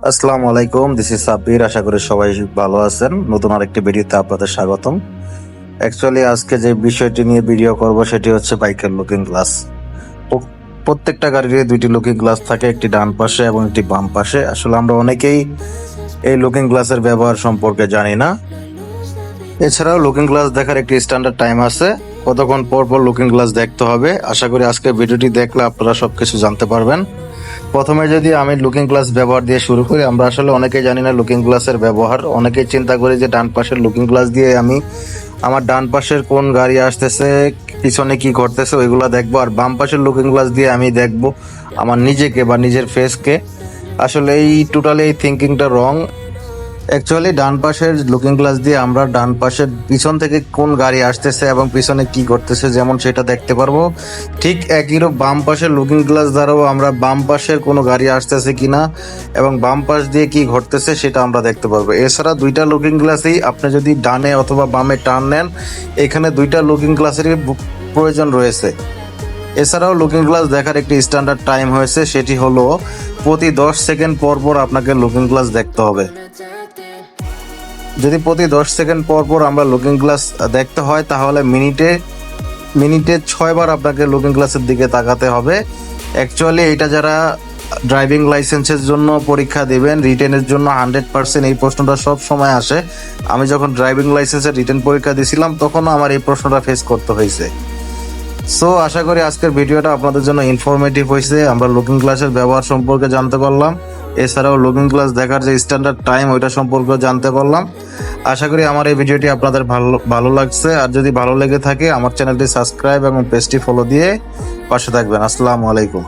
আসসালামু আলাইকুম, this is Sabbir. আশা করি সবাই ভালো আছেন। নতুন আরেকটি ভিডিওতে আপনাদের স্বাগতম। অ্যাকচুয়ালি আজকে যে বিষয়টি নিয়ে ভিডিও করব সেটি হচ্ছে বাইকের লুকিং গ্লাস। প্রত্যেকটা গাড়ির দুইটি লুকিং গ্লাস থাকে, একটি ডান পাশে এবং একটি বাম পাশে। আসলে আমরা অনেকেই এই লুকিং গ্লাসের ব্যবহার সম্পর্কে জানি না। এছাড়াও লুকিং গ্লাস দেখার একটি স্ট্যান্ডার্ড টাইম আছে, কতক্ষণ পর পর লুকিং গ্লাস দেখতে হবে। আশা করি আজকে ভিডিওটি দেখলে আপনারা সবকিছু জানতে পারবেন। প্রথমে যদি আমি লুকিং গ্লাস ব্যবহার দিয়ে শুরু করি, আমরা আসলে অনেকেই জানি না লুকিং গ্লাসের ব্যবহার। অনেকেই চিন্তা করি যে ডান পাশের লুকিং গ্লাস দিয়ে আমি আমার ডান পাশের কোন গাড়ি আসতেছে, পিছনে কি ঘটতেছে ওইগুলো দেখবো, আর বাম পাশের লুকিং গ্লাস দিয়ে আমি দেখবো আমার নিজেকে বা নিজের ফেসকে। আসলে এই টোটালি এই থিঙ্কিংটা রং। অ্যাকচুয়ালি ডান পাশের লুকিং গ্লাস দিয়ে আমরা ডান পাশের পিছন থেকে কোন গাড়ি আসতেছে এবং পিছনে কি করতেছে যেমন সেটা দেখতে পারবো, ঠিক একইরকম বাম পাশের লুকিং গ্লাস দ্বারাও আমরা বাম পাশের কোনো গাড়ি আসতেছে কিনা এবং বাম পাশ দিয়ে কি ঘটতেছে সেটা আমরা দেখতে পারবো। এছাড়া দুইটা লুকিং গ্লাসেই আপনি যদি ডানে অথবা বামে টার্ন নেন, এখানে দুইটা লুকিং গ্লাসেরই প্রয়োজন রয়েছে। এছাড়াও লুকিং গ্লাস দেখার একটি স্ট্যান্ডার্ড টাইম হয়েছে, সেটি হলো প্রতি 10 সেকেন্ড পর পর আপনাকে লুকিং গ্লাস দেখতে হবে। যদি প্রতি 10 সেকেন্ড পর পর আমরা লুকিং গ্লাস দেখতে হয়, তাহলে মিনিটে 6 বার আপনাকে লুকিং গ্লাসের দিকে তাকাতে হবে। অ্যাকচুয়ালি এটা যারা ড্রাইভিং লাইসেন্সের জন্য পরীক্ষা দেবেন, রিটেনের জন্য 100% এই প্রশ্নটা সব সময় আসে। আমি যখন ড্রাইভিং লাইসেন্সের রিটেন পরীক্ষা দিয়েছিলাম তখনও আমার এই প্রশ্নটা ফেস করতে হয়েছে। সো আশা করি আজকের ভিডিওটা আপনাদের জন্য ইনফরমেটিভ হয়েছে। আমরা লুকিং গ্লাসের ব্যবহার সম্পর্কে জানতে পারলাম, এছাড়াও লুকিং গ্লাস দেখার যে স্ট্যান্ডার্ড টাইম ওইটা সম্পর্কে জানতে পারলাম। আশা করি আমার এই ভিডিওটি আপনাদের ভালো লাগছে। আর যদি ভালো লেগে থাকে আমার চ্যানেলটি সাবস্ক্রাইব এবং পেজটি ফলো দিয়ে পাশে থাকবেন। আসসালামু আলাইকুম।